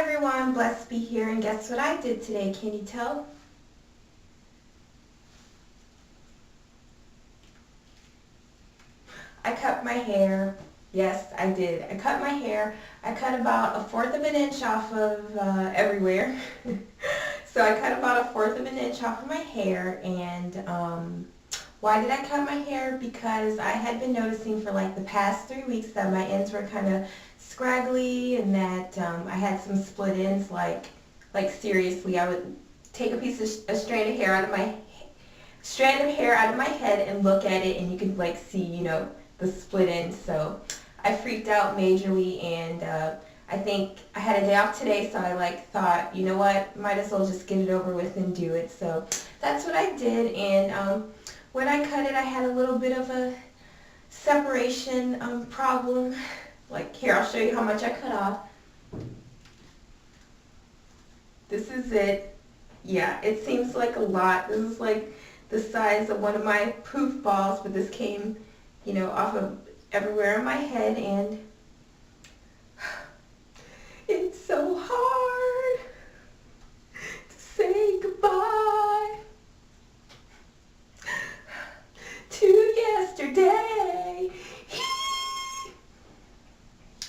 everyone, Blessed be here, and guess what I did today, can you tell? I cut my hair. Yes, I did. I cut my hair. I cut about a fourth of an inch off of everywhere. So I cut about a fourth of an inch off of my hair, and why did I cut my hair? Because I had been noticing for like the past 3 weeks that my ends were kind of scraggly and that I had some split ends. Like seriously, I would take a strand of hair out of my head and look at it, and you could like see, the split ends. So I freaked out majorly, and I think I had a day off today, so I thought, you know what, might as well just get it over with and do it. So that's what I did, and when I cut it, I had a little bit of a separation problem. Like here, I'll show you how much I cut off. This is it. Yeah, it seems like a lot. This is like the size of one of my poof balls, but this came, off of everywhere on my head, and it's so hard to say goodbye to yesterday.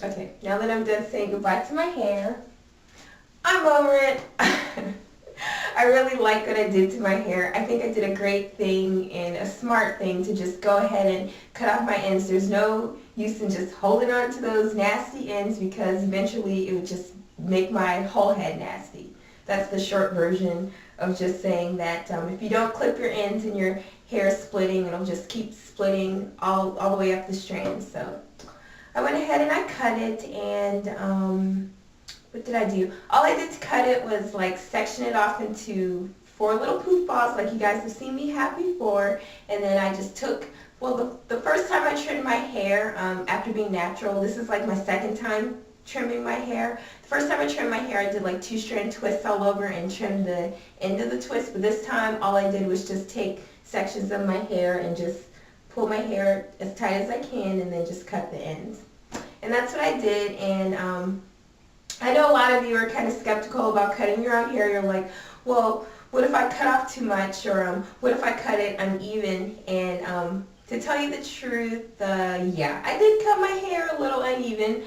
Okay, now that I'm done saying goodbye to my hair, I'm over it. I really like what I did to my hair. I think I did a great thing and a smart thing to just go ahead and cut off my ends. There's no use in just holding on to those nasty ends, because eventually it would just make my whole head nasty. That's the short version of just saying that if you don't clip your ends and your hair is splitting, it'll just keep splitting all the way up the strand. So I went ahead and I cut it, and what did I do? All I did to cut it was like section it off into 4 little poof balls like you guys have seen me have before, and then I just took, well, the first time I trimmed my hair after being natural, this is like my second time trimming my hair. The first time I trimmed my hair, I did like 2-strand twists all over and trimmed the end of the twist, but this time all I did was just take sections of my hair and just pull my hair as tight as I can and then just cut the ends. And that's what I did, and I know a lot of you are kind of skeptical about cutting your own hair. You're like, well, what if I cut off too much, or what if I cut it uneven? And to tell you the truth, yeah, I did cut my hair a little uneven.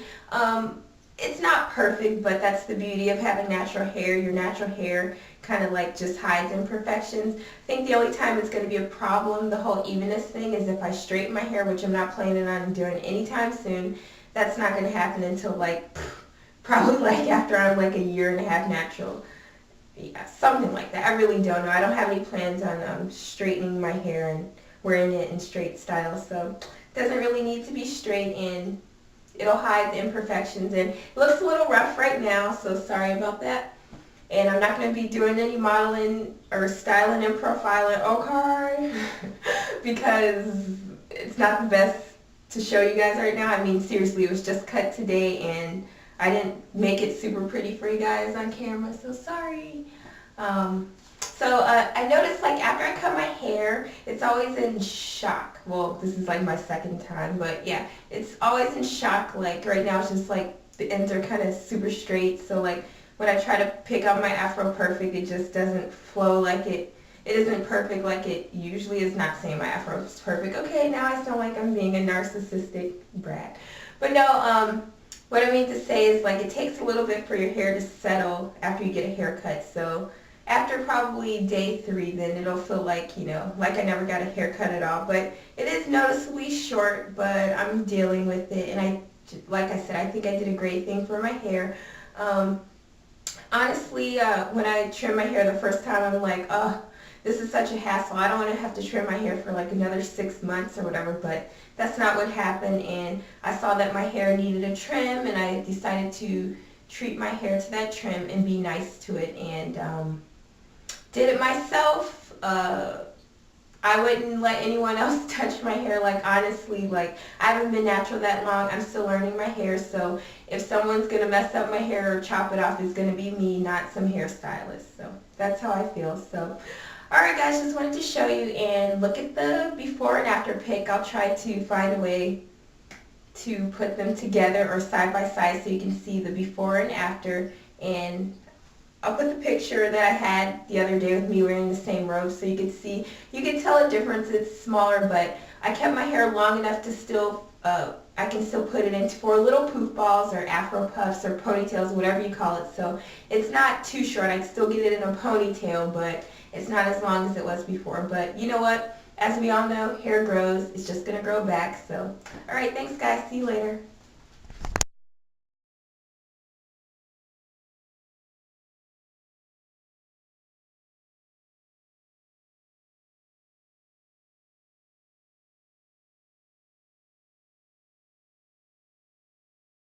It's not perfect, but that's the beauty of having natural hair. Your natural hair kind of like just hides imperfections. I think the only time it's going to be a problem, the whole evenness thing, is if I straighten my hair, which I'm not planning on doing anytime soon. That's not going to happen until probably after I'm like a year and a half natural. Yeah, something like that. I really don't know. I don't have any plans on straightening my hair and wearing it in straight style, so it doesn't really need to be straight, and it'll hide the imperfections. And it looks a little rough right now, so sorry about that. And I'm not going to be doing any modeling or styling and profiling, okay? Because it's not the best to show you guys right now. I mean, seriously, it was just cut today, and I didn't make it super pretty for you guys on camera, so sorry. I noticed after I cut my hair, it's always in shock. Well, this is like my second time, but yeah, it's always in shock. Like right now, it's just like the ends are kind of super straight. So when I try to pick up my Afro Perfect, it just doesn't flow like it isn't perfect like it usually is. Not saying my Afro is perfect. Okay, now I sound like I'm being a narcissistic brat. But no, what I mean to say is it takes a little bit for your hair to settle after you get a haircut. So after probably day 3, then it'll feel like I never got a haircut at all. But it is noticeably short, but I'm dealing with it. And like I said, I think I did a great thing for my hair. Honestly, when I trimmed my hair the first time, I'm like, oh, this is such a hassle. I don't want to have to trim my hair for another 6 months or whatever, but that's not what happened. And I saw that my hair needed a trim, and I decided to treat my hair to that trim and be nice to it, and did it myself. I wouldn't let anyone else touch my hair. Honestly, I haven't been natural that long. I'm still learning my hair, so if someone's going to mess up my hair or chop it off, it's going to be me, not some hairstylist. So that's how I feel. So alright guys, just wanted to show you, and look at the before and after pic. I'll try to find a way to put them together or side by side so you can see the before and after, And I'll put the picture that I had the other day with me wearing the same robe so you could see. You can tell a difference. It's smaller, but I kept my hair long enough to still, I can still put it into for little poof balls or afro puffs or ponytails, whatever you call it. So it's not too short. I can still get it in a ponytail, but it's not as long as it was before. But you know what? As we all know, hair grows. It's just going to grow back. So, all right, thanks guys. See you later.